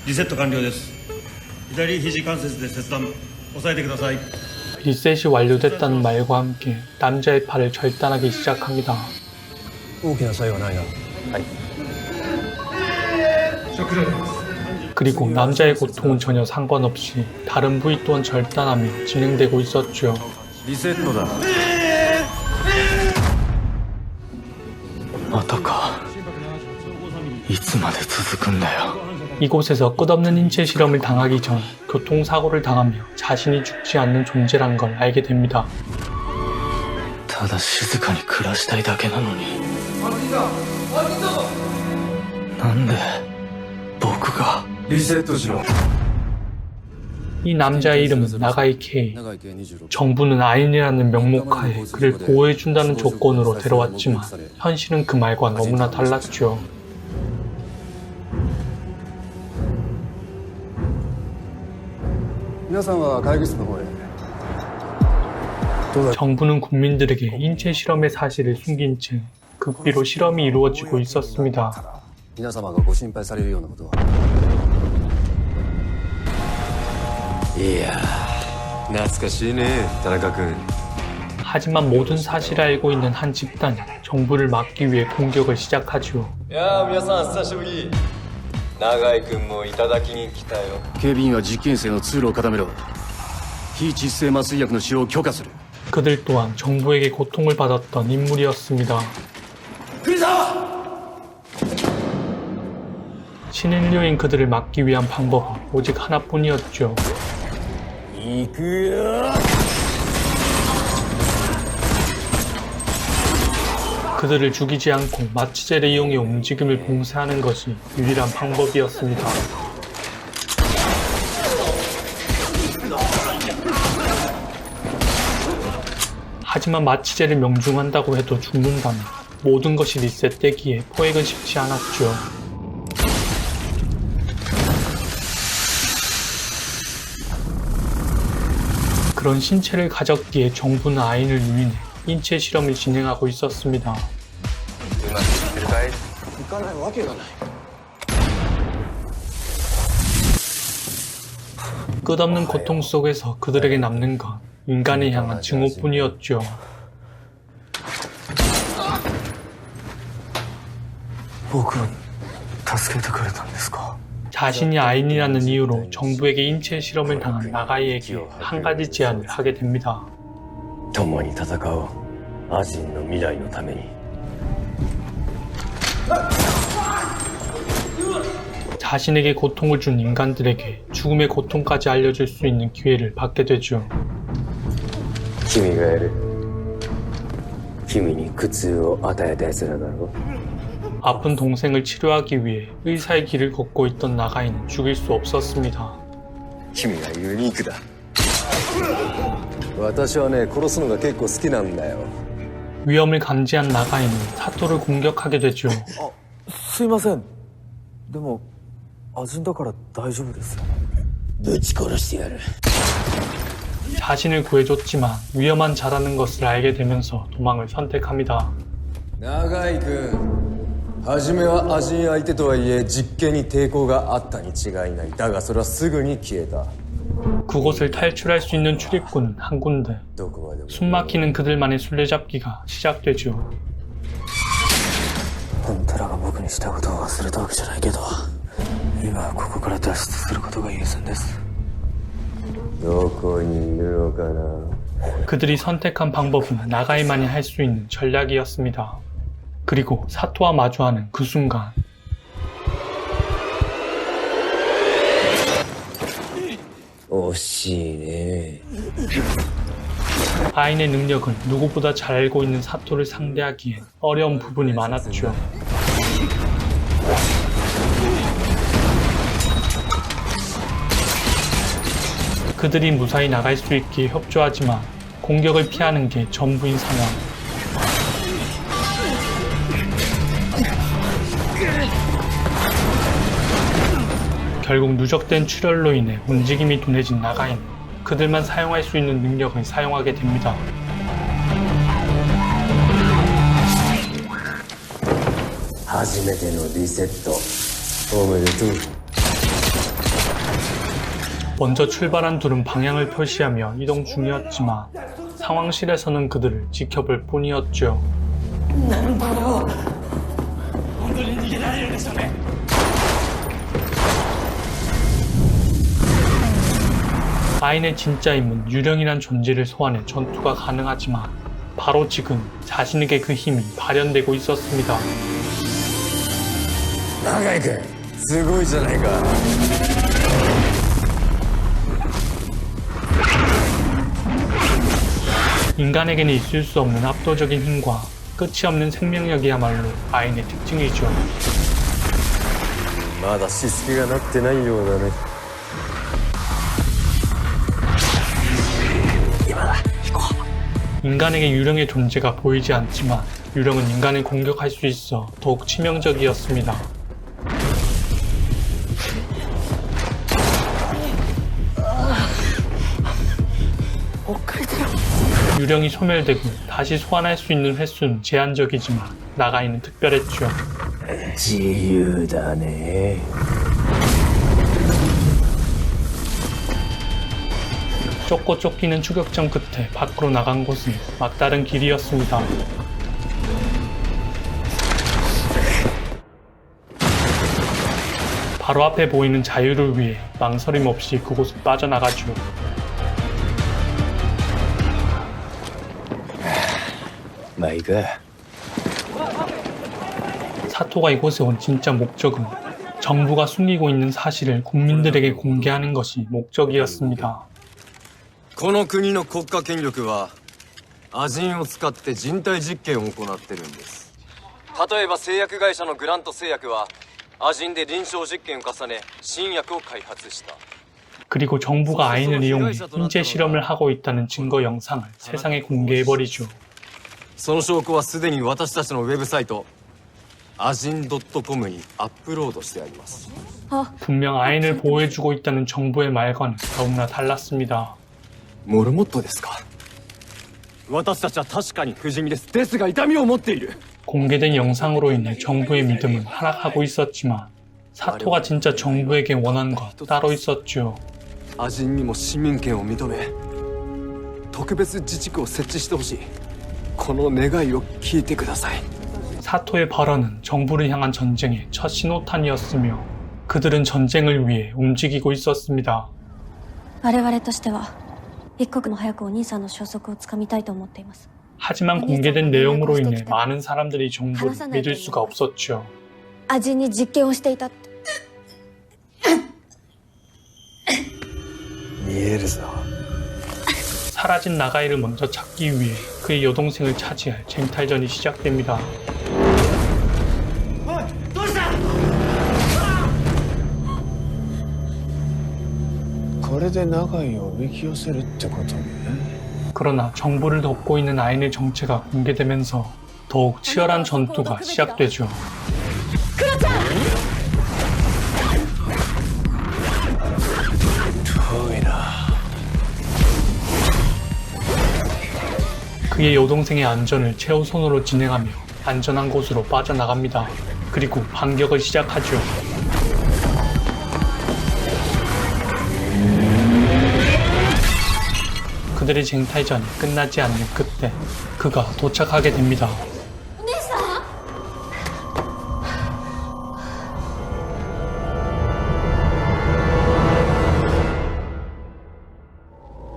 リセット完了です。左肘関節で切断。押さえてください。 리셋이 완료됐다는 말과 함께 남자의 팔을 절단하기 시작합니다. 大きな差異はないな。 그리고 남자의 고통은 전혀 상관없이 다른 부위 또한 절단하며 진행되고 있었죠. リセットだ。またか。いつまで続くんだよ。 이곳에서 끝없는 인체 실험을 당하기 전 교통사고를 당하며 자신이 죽지 않는 존재란 걸 알게 됩니다. ただ静かに暮らしたいだけなのに。なんで僕が。リセットしろ。 이 남자의 이름은 나가이 K. 정부는 아인이라는 명목하에 그를 보호해준다는 조건으로 데려왔지만 현실은 그 말과 너무나 달랐죠. 정부는 국민들에게 인체 실험의 사실을 숨긴 채 극비로 실험이 이루어지고 있었습니다. 皆様がご心配されるようなことは。いやー、懐かしいね、田中君。 하지만 모든 사실을 알고 있는 한 집단이 정부를 막기 위해 공격을 시작하죠. いやー、皆さん久しぶり。永井君もいただきに来たよ。警備員は実験生の通路を固めろ。非窒性麻酔薬の使用を許可する。 그들 또한 정부에게 고통을 받았던 인물이었습니다. 신인류인 그들을 막기 위한 방법은 오직 하나뿐이었죠. 그들을 죽이지 않고 마취제를 이용해 움직임을 봉쇄하는 것이 유일한 방법이었습니다. 하지만 마취제를 명중한다고 해도 죽는다면 모든 것이 리셋되기에 포획은 쉽지 않았죠. 그런 신체를 가졌기에 정부는 아인을 유인해 인체 실험을 진행하고 있었습니다. 끝없는 고통 속에서 그들에게 남는 건 인간을 향한 증오뿐이었죠. 자신이 아인이라는 이유로 정부에게 인체 실험을 당한 나가이에게 한 가지 제안을 하게 됩니다. 共に戦おう。アジンの未来のために。 자신에게 고통을 준 인간들에게 죽음의 고통까지 알려줄 수 있는 기회를 받게 되죠. 君がやる。君に苦痛を与えた奴らだろ。 아픈 동생을 치료하기 위해 의사의 길을 걷고 있던 나가이는 죽일 수 없었습니다. 君がユニークだ。私はね、殺すのが結構好きなんだよ。 위험을 감지한 나가이는 사토를 공격하게 되죠. すいません。でも、アジンだから大丈夫です。ぶち殺してやる。 자신을 구해줬지만 위험한 자라는 것을 알게 되면서 도망을 선택합니다. 永井君、初めはアジン相手とはいえ実験に抵抗があったに違いない。だがそれはすぐに消えた。 그곳을 탈출할 수 있는 출입구는 한 군데. どこまでも。 숨막히는 그들만의 술래잡기가 시작되죠. あんたらが僕にしたことを忘れたわけじゃないけど、今はここから脱出することが優先です。どこにいるのかな。 그들이 선택한 방법은 나가이만이 할 수 있는 전략이었습니다. 그리고 사토와 마주하는 그 순간 오시네. 아인의 능력은 누구보다 잘 알고 있는 사토를 상대하기엔 어려운 부분이 많았죠. 그들이 무사히 나갈 수 있기에 협조하지만 공격을 피하는 게 전부인 상황. 결국 누적된 출혈로 인해 움직임이 둔해진 나가이는 그들만 사용할 수 있는 능력을 사용하게 됩니다. 初めてのリセットおめでとう。 먼저 출발한 둘은 방향을 표시하며 이동 중이었지만 상황실에서는 그들을 지켜볼 뿐이었죠. 아인의 진짜 힘은 유령이란 존재를 소환해 전투가 가능하지만 바로 지금 자신에게 그 힘이 발현되고 있었습니다. 長井君すごいじゃないか 인간에게는 있을 수 없는 압도적인 힘과 끝이 없는 생명력이야말로 아인의 특징이죠. まだしつけがなってないようだね 인간에게 유령의 존재가 보이지 않지만 유령은 인간을 공격할 수 있어 더욱 치명적이었습니다. 유령이 소멸되고 다시 소환할 수 있는 횟수는 제한적이지만 나가이는 특별했죠. 自由だね 쫓고 쫓기는 추격전 끝에 밖으로 나간 곳은 막다른 길이었습니다. 바로 앞에 보이는 자유를 위해 망설임 없이 그곳을 빠져나가죠. 마이가 사토가 이곳에 온 진짜 목적은 정부가 숨기고 있는 사실을 국민들에게 공개하는 것이 목적이었습니다. この国の国家権力はアジンを使って人体実験を行ってるんです例えば製薬会社のグラント製薬はアジンで臨床実験を重ね新薬を開発した 그리고 정부가 아인을 이용해 인체 실험을 하고 있다는 증거 영상을 세상에 공개해버리죠. その証拠はすでに私たちのウェブサイトアジン .com にアップロードしてあります 분명 아인을 보호해주고 있다는 정부의 말과는 너무나 달랐습니다. モルモットですか私たちは確かに不死身ですが痛みを持っている 공개된 영상으로 인해 정부의 믿음은 하락하고 있었지만 사토가 진짜 정부에게 원한 건 따로 있었죠. アジンにも市民権を認め特別自治区を設置してほしいこの願いを聞いてください 사토의 발언은 정부를 향한 전쟁의 첫 신호탄이었으며 그들은 전쟁을 위해 움직이고 있었습니다. 我々としては一刻も早くお兄さんの消息をつかみたいと思っています 하지만 공개된 내용으로 인해 많은 사람들이 정부를 믿을 수가 없었죠. 味に実験をしていたって 見えるぞ 사라진 나가이를 먼저 찾기 위해 그의 여동생을 차지할 쟁탈전이 시작됩니다. これで長井をおびき寄せるってことね 그러나 정부를 덮고 있는 아인의 정체가 공개되면서 더욱 치열한 전투가 시작되죠. 그의 여동생의 안전을 최우선으로 진행하며 안전한 곳으로 빠져나갑니다. 그리고 반격을 시작하죠. 그들의 쟁탈전이 끝나지 않는 그때 그가 도착하게 됩니다.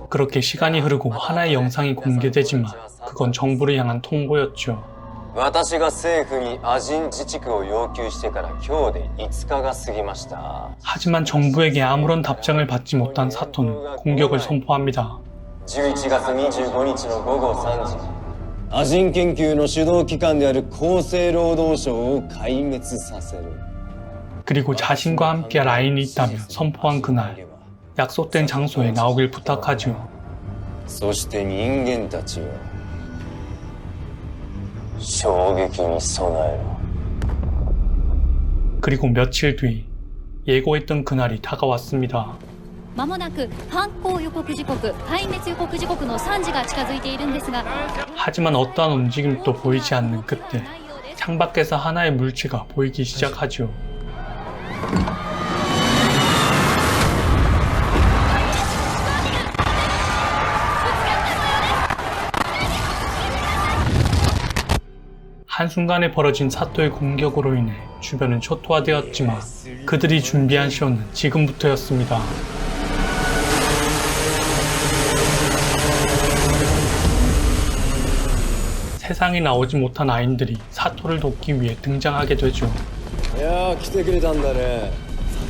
그렇게 시간이 흐르고 하나의 영상이 공개되지만 그건 정부를 향한 통보였죠. 私が政府にアジン自治区を要求してから今日で5日が過ぎました 하지만 정부에게 아무런 답장을 받지 못한 사토는 공격을 선포합니다. 11月25日の午後3時アジン研究の主導機関である厚生労働省を壊滅させる 그리고 자신과 함께할 아인이 있다며 선포한 그날 약속된 장소에 나오길 부탁하죠. そして人間たちよ衝撃に備えろ 그리고 며칠 뒤 예고했던 그날이 다가왔습니다. まもなく犯行予告時刻、壊滅予告時刻の3時が近づいているんですが 하지만 어떠한 움직임도 보이지 않는 그때 창밖에서 하나의 물체가 보이기 시작하죠. 한순간에 벌어진 사토의 공격으로 인해 주변은 초토화되었지만 그들이 준비한 쇼는 지금부터였습니다. 세상에 나오지 못한 아인들이 사토를 돕기 위해 등장하게 되죠. いやー来てくれたんだね。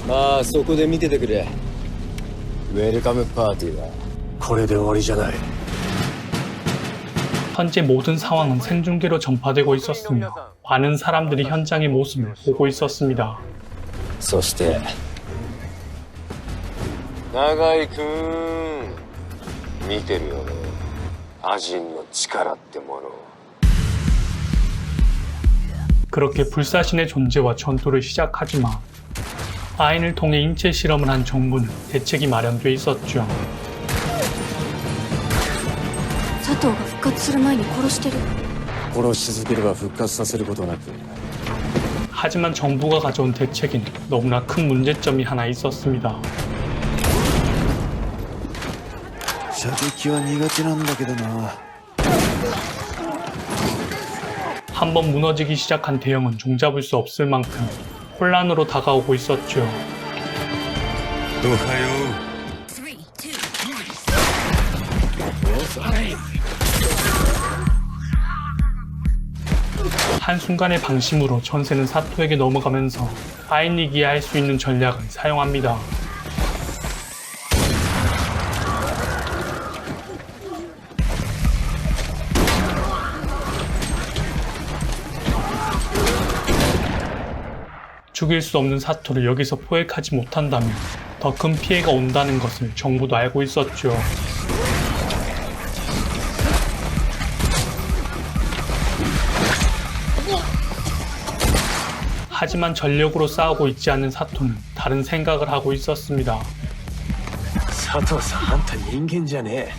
まあそこで見ててくれ。ウェルカムパーティーだ。これで終わりじゃない。 현재 모든 상황은 생중계로 전파되고 있었으며 많은 사람들이 현장의 모습을 보고 있었습니다. そして永井くん見てるよね。アジンの力ってもの。 그렇게 불사신의 존재와 전투를 시작하지만 아인을 통해 인체 실험을 한 정부는 대책이 마련돼 있었죠. 佐藤が復活する前に殺してる。殺し続ければ復活させることなく。 하지만 정부가 가져온 대책에는 너무나 큰 문제점이 하나 있었습니다. 射撃は苦手なんだけどな。 한번 무너지기 시작한 대형은 종잡을 수 없을 만큼 혼란으로 다가오고 있었죠. 한순간의 방심으로 전세는 사토에게 넘어가면서 아인이 이해할 수 있는 전략을 사용합니다. 죽일 수 없는 사토를 여기서 포획하지 못한다면 더 큰 피해가 온다는 것을 정부도 알고 있었죠. 하지만 전력으로 싸우고 있지 않은 사토는 다른 생각을 하고 있었습니다. 佐藤さん、あんた人間じゃねえ。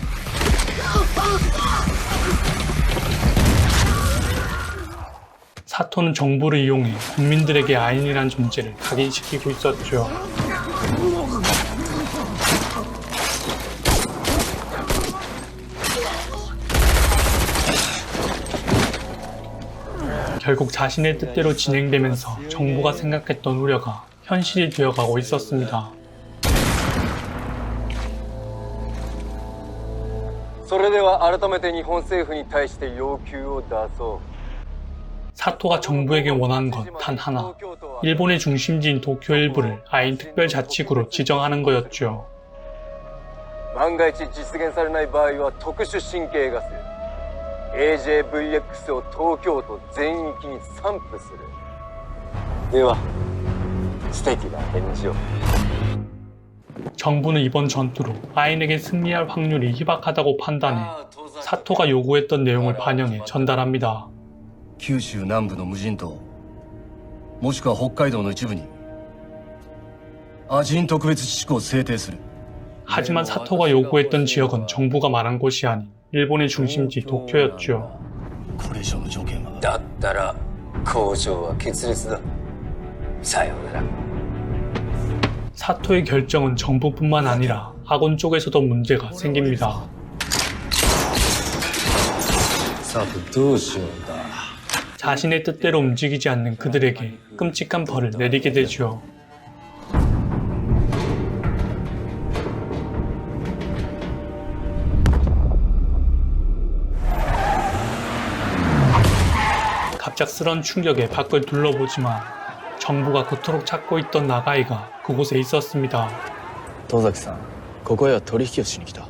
사토는 정부를 이용해 국민들에게 아인이란 존재를 각인시키고 있었죠. 결국 자신의 뜻대로 진행되면서 정부가 생각했던 우려가 현실이 되어가고 있었습니다. それでは改めて日本政府に対して要求を出そう。 사토가 정부에게 원한 건 단 하나, 일본의 중심지인 도쿄 일부를 아인 특별자치구로 지정하는 거였죠. 万が一実現されない場合は特殊神経ガス AJVX を東京都全域に散布する。では素敵な返事を。 정부는 이번 전투로 아인에게 승리할 확률이 희박하다고 판단해 사토가 요구했던 내용을 반영해 전달합니다. 九州南部の無人島もしくは北海道の一部にアジン特別自治区を制定する。 하지만 사토가 요구했던 지역은 정부가 말한 곳이 아닌 일본의 중심지 도쿄였죠. これ以上の条件はだったら交渉は決裂だ。さようなら。 사토의 결정은 정부뿐만 아니라 아군 쪽에서도 문제가 생깁니다. さてどうしようか。 자신의 뜻대로 움직이지 않는 그들에게 끔찍한 벌을 내리게 되죠. 갑작스런 충격에 밖을 둘러보지만 정부가 그토록 찾고 있던 나가이가 그곳에 있었습니다. 戸崎さん、ここへは取引をしに来た。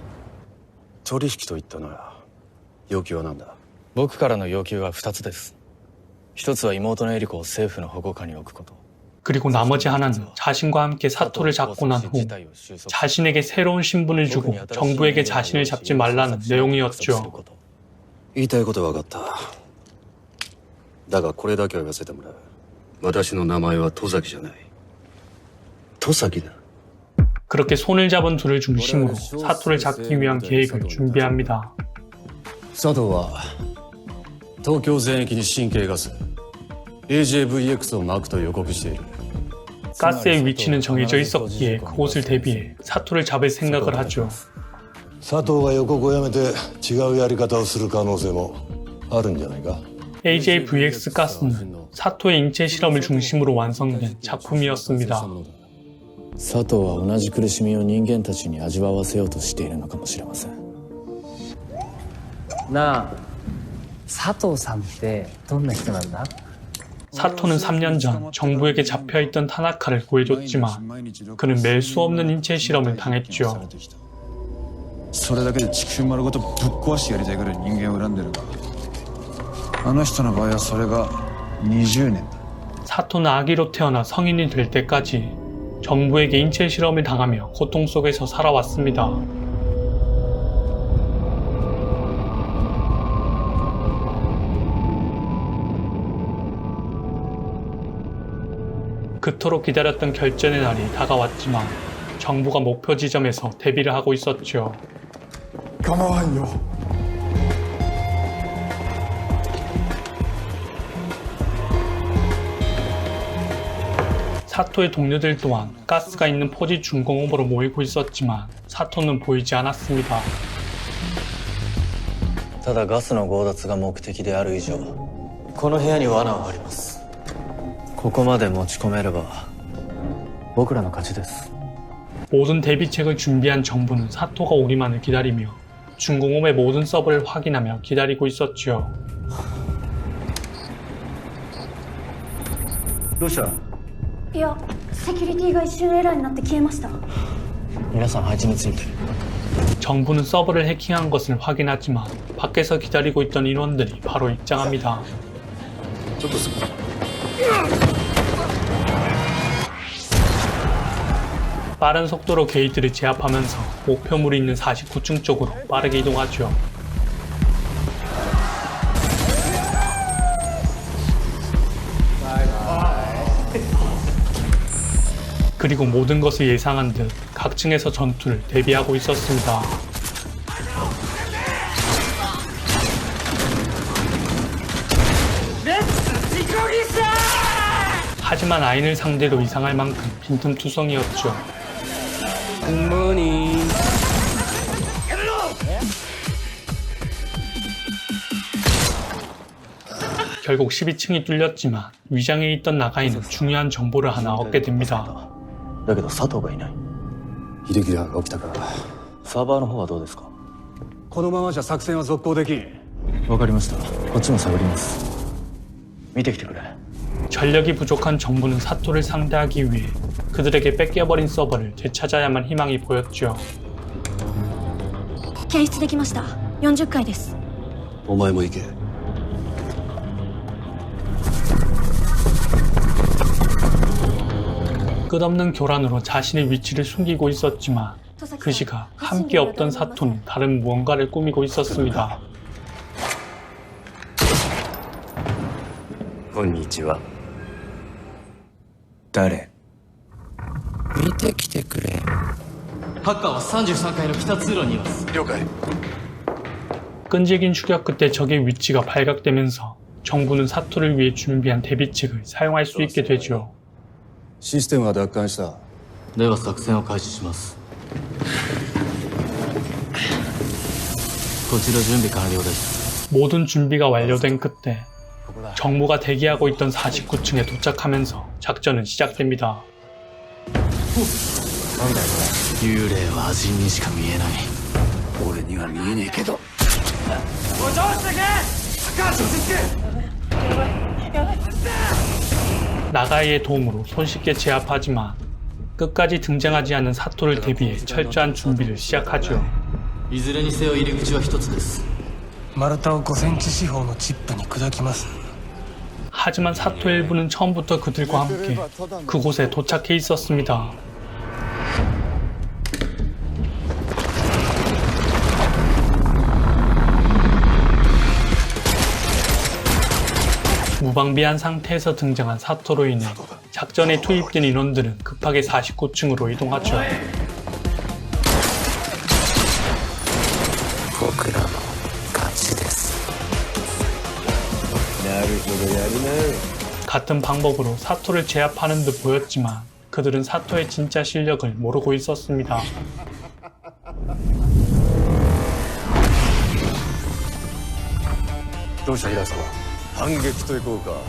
取引と言ったなら要求は何だ。僕からの要求は2つです。一つは妹のエリコを政府の保護下に置くこと。 그리고 나머지 하나는 자신과 함께 사토를 잡고 난 후 자신에게 새로운 신분을 주고 정부에게 자신을 잡지 말라는 내용이었죠. 言いたいことは分かった。だがこれだけは言わせてもらう。私の名前は戸崎じゃない。戸崎だ。 그렇게 손을 잡은 둘을 중심으로 사토를 잡기 위한 계획을 준비합니다. 佐藤は東京全域に神経ガス AJVX を撒くと予告している。 가스의 위치는 정해져 있었기에 그곳을 대비해 사토를 잡을 생각을 하죠. 佐藤が予告をやめて違うやり方をする可能性もあるんじゃないか。AJVX 가스는 사토의 인체 실험을 중심으로 완성된 작품이었습니다. 佐藤は同じ苦しみを人間たちに味わわせようとしているのかもしれません。なあ、佐藤さんってどんな人なんだ？ 사토는 3년 전 정부에게 잡혀있던 타나카를 구해줬지만 그는 멜 수 없는 인체 실험을 당했죠. それだけで地球丸ごとぶっ壊してやりたいぐらい人間を恨んでるが、あの人の場合はそれが20年だ。 사토는 아기로 태어나 성인이 될 때까지 정부에게 인체 실험을 당하며 고통 속에서 살아왔습니다. 그토록 기다렸던 결전의 날이 다가왔지만 정부가 목표 지점에서 대비를 하고 있었죠. 構わんよ。 사토의 동료들 또한 가스가 있는 포지 중공업으로 모이고 있었지만 사토는 보이지 않았습니다. ただガスの強奪が目的である以上、この部屋に罠を張ります。ここまで持ち込めれば僕らの勝ちです。 모든 대비책을 준비한 정부는 사토가 오기만을 기다리며 중공업의 모든 서버를 확인하며 기다리고 있었죠. どうした？いや、セキュリティが一瞬エラーになって消えました。皆さん配置について。 정부는 서버를 해킹한 것을 확인하지만 밖에서 기다리고 있던 인원들이 바로 입장합니다. ちょっとすぐ。 빠른 속도로 게이트를 제압하면서 목표물이 있는 49층 쪽으로 빠르게 이동하죠. 그리고 모든 것을 예상한 듯 각 층에서 전투를 대비하고 있었습니다. 하지만 아인을 상대로 이상할 만큼 빈틈투성이었죠. 결국 12층이 뚫렸지만 위장에 있던 나가이는 중요한 정보를 하나 얻게 됩니다. だけど佐藤がいない。イレギュラーが起きたから。サーバーの方はどうですか？このままじゃ作戦は続行できん。わかりました。こっちも探ります。見てきてくれ。 전력이 부족한 정부는 사토를 상대하기 위해 그들에게 뺏겨버린 서버를 되찾아야만 희망이 보였죠. 検出できました。40階です。お前も行け。 끝없는 교란으로 자신의 위치를 숨기고 있었지만 그 시각 함께 없던 사토는 다른 무언가를 꾸미고 있었습니다. こんにちは。誰？見てきてくれ。ハッカーは33階の北通路にいます。了解。 끈질긴 추격 끝에 적의 위치가 발각되면서 정부는 사토를 위해 준비한 대비책을 사용할 수 있게 되죠. システムは奪還した。では作戦を開始します。こちら準備完了です。 모든 준비가 완료된 그때 정부가 대기하고 있던 49층에 도착하면서 작전은 시작됩니다. なんだよこれ。幽霊はアジンにしか見えない。俺には見えねえけど。 나가이의 도움으로 손쉽게 제압하지만 끝까지 등장하지 않은 사토를 대비해 철저한 준비를 시작하죠. いずれにせよ入り口は一つです。 丸太を5センチ四方のチップに砕きます。 하지만 사토 일부는 처음부터 그들과 함께 그곳에 도착해 있었습니다. 무방비한 상태에서 등장한 사토로 인해 작전에 투입된 인원들은 급하게 49층으로 이동하죠. 僕らの勝ちです。 같은 방법으로 사토를 제압하는 듯 보였지만 그들은 사토의 진짜 실력을 모르고 있었습니다. 反撃といこうか。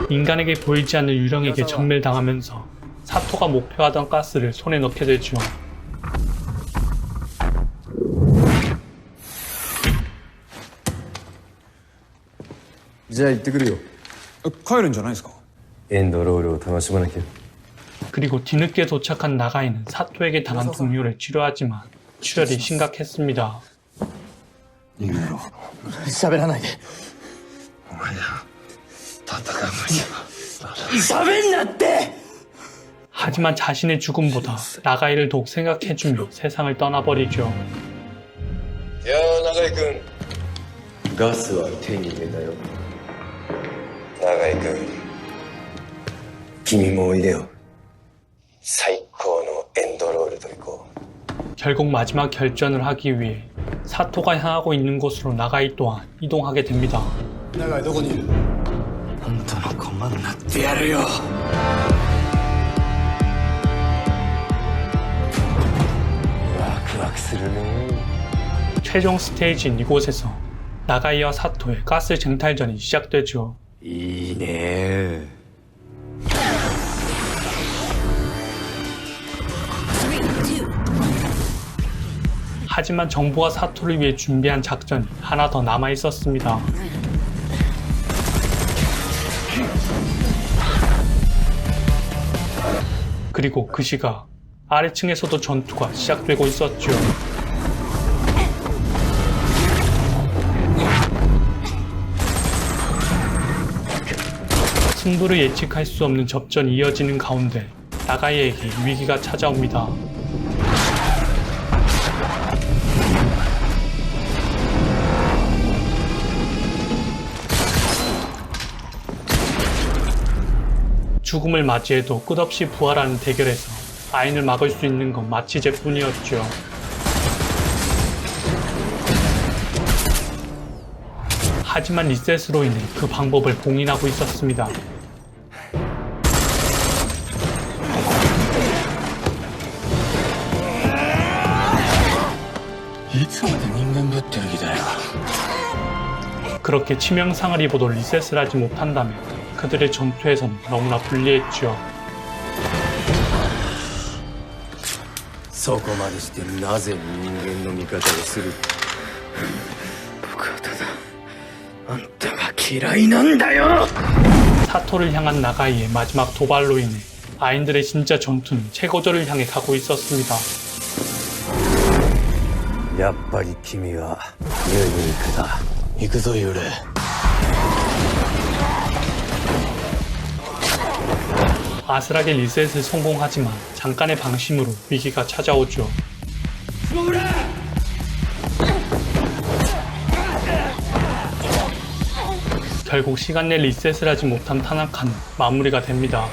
인간에게 보이지 않는 유령에게 전멸당하면서 사토가 목표하던 가스를 손에 넣게 되죠. じゃあ行ってくるよ。帰るんじゃないですか？エンドロールを楽しまなきゃ。 그리고 뒤늦게 도착한 나가이는 사토에게 당한 동료를 치료하지만 출혈이 심각했습니다. 喋らないで。喋んなって。 하지만 자신의 죽음보다 나가이를 더욱 생각해주며 세상을 떠나버리죠. いやー永井君、ガスは手に入れたよ。永井君、君もおいでよ。最高のエンドロールといこう。 결국 마지막 결전을 하기 위해 사토가 향하고 있는 곳으로 나가이 또한 이동하게 됩니다. 長井どこにいる？あんたの駒になってやるよ。 ワクワクするね。 최종 스테이지인 이곳에서 나가이와 사토의 가스 쟁탈전이 시작되죠. いいね。 하지만 정부가 사토를 위해 준비한 작전이 하나 더 남아 있었습니다. 그리고 그 시각 아래층에서도 전투가 시작되고 있었죠. 승부를 예측할 수 없는 접전이 이어지는 가운데 나가이에게 위기가 찾아옵니다. 죽음을 맞이해도 끝없이 부활하는 대결에서 아인을 막을 수 있는 건 마취제뿐이었죠. 하지만 리셋으로 인해 그 방법을 봉인하고 있었습니다. 그렇게 치명상을 입어도 리셋을 하지 못한다면 그들의 전투에서는 너무나 불리했죠. そこまでしてなぜ人間の味方をする？僕はただあんたが嫌いなんだよ。 사토를 향한 나가이의 마지막 도발로 인해 아인들의 진짜 전투는 최고조를 향해 가고 있었습니다. やっぱり君はユニークだ。行くぞ幽霊。 아슬하게 리셋을 성공하지만 잠깐의 방심으로 위기가 찾아오죠. 결국 시간 내 리셋을 하지 못한 타나카는 마무리가 됩니다.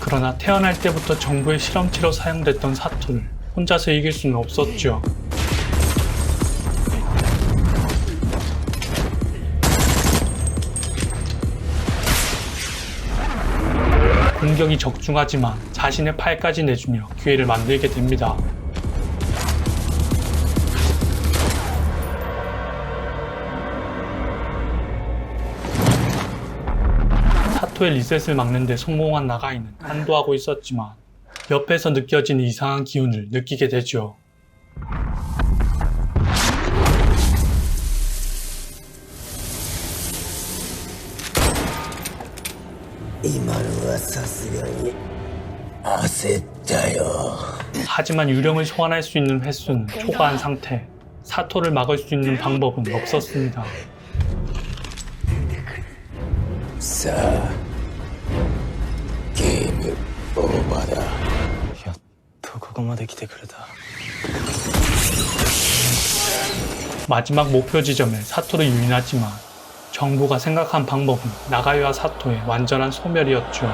그러나 태어날 때부터 정부의 실험체로 사용됐던 사토를 혼자서 이길 수는 없었죠. 공격이 적중하지만 자신의 팔까지 내주며 기회를 만들게 됩니다. 사토의 리셋을 막는 데 성공한 나가이는 안도하고 있었지만 옆에서 느껴지는 이상한 기운을 느끼게 되죠. 하지만 유령을 소환할 수 있는 횟수는 초과한 상태. 사토를 막을 수 있는 방법은 없었습니다. さあ、ゲームオーバーだ。やっとここまで来てくれた。 마지막 목표 지점에 사토를 유인하지만 정부가 생각한 방법은 나가이와 사토의 완전한 소멸이었죠.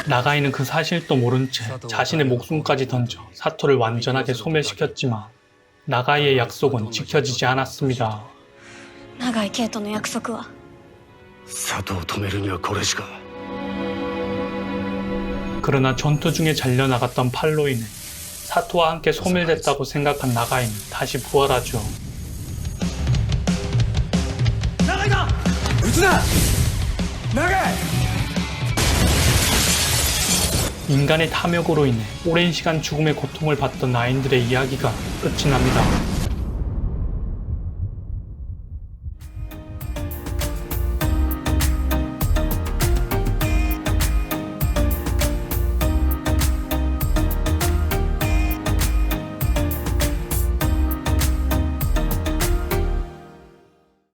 나가이는 그 사실도 모른 채 자신의 목숨까지 던져 사토를 완전하게 소멸시켰지만 나가이의 약속은 지켜지지 않았습니다. 長井圭との約束は。佐藤を止めるにはこれしか。 그러나 전투 중에 잘려나갔던 팔로 인해 사토와 함께 소멸됐다고 생각한 나가이는 다시 부활하죠. 나가이다! 인간의 탐욕으로 인해 오랜 시간 죽음의 고통을 받던 아인들의 이야기가 끝이 납니다.